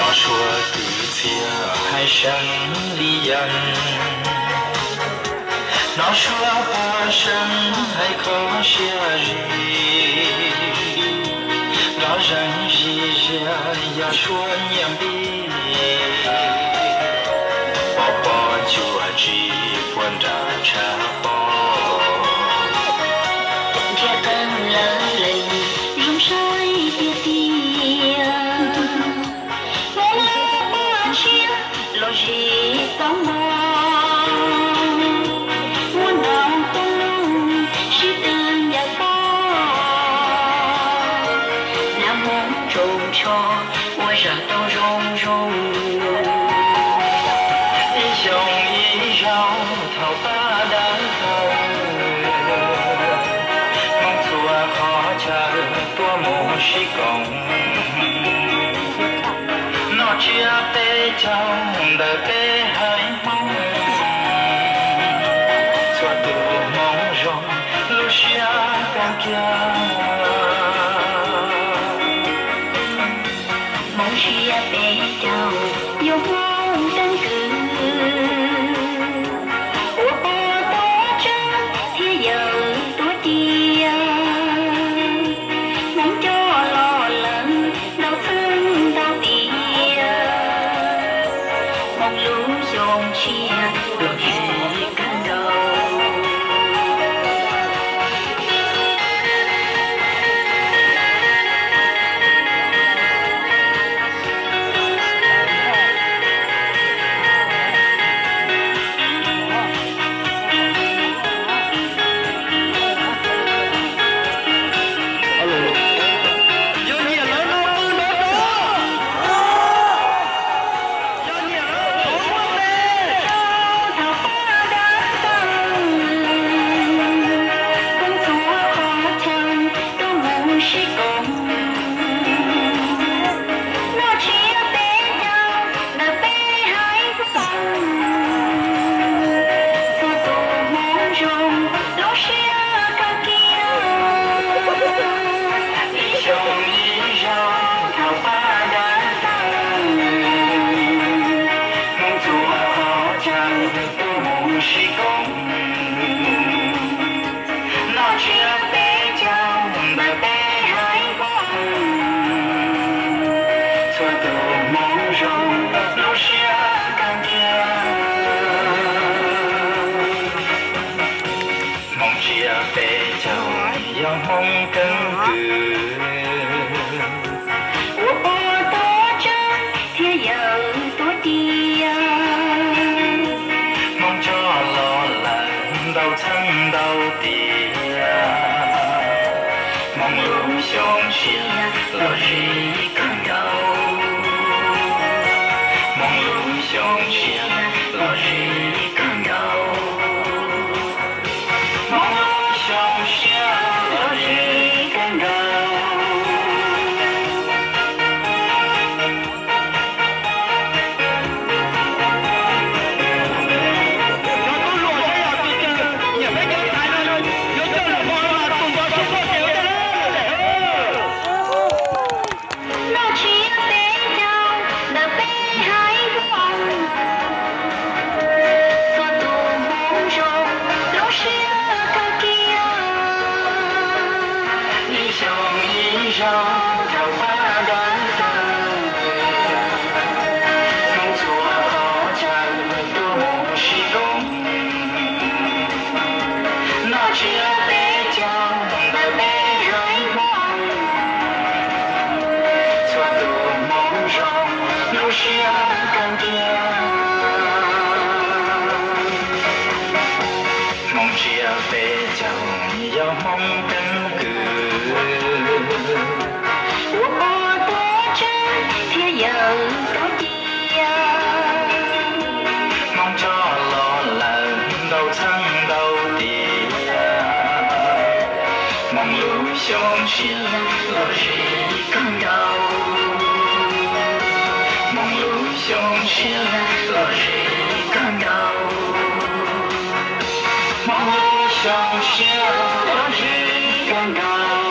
Nó xua cứ chia hai sân ly dân. Nó xua ba sân hay khó xia gì. Nó rằng gì ra ya xua nhầm đi. Bỏ bỏ chùa chỉ buồn ra trả bỏ. Gia tăng lỡ lình rung soi tia tia. Ngô ngô ba chia lo gì tông mong. Muốn đào tung lung sĩ tương nhà bó. Nam muốn trộm cho ôi ra tao rong rong. Dòng ý rau thảo ta đã thầu. Mong thua khó chờ tua mù sĩ công. Nó chia tê trong đời tê hai mong. Xóa từ mong rong lưu xia càng kia. Mong chia tê trong yêu mong tân cử. Hmong căn cứ. Ủa bò tố chân thế giờ tố tia. Mong cho lo lắng đau thân đau tìa. Mong lưu xuống chia lo gì càng đau. Mong lưu xuống chia lo gì càng đau. Mong lưu xuống chia lo gì càng đau. Mong chia về chồng do mong căn cứ. Ủa bò tố chân thế giờ tố chia. Mong cho lo lắng đau thân đau tìa. Mong lưu xuống chia lo gì càng đau. Mong lưu xuống chia lo gì càng đau. Mong lưu xuống chia lo gì càng đau.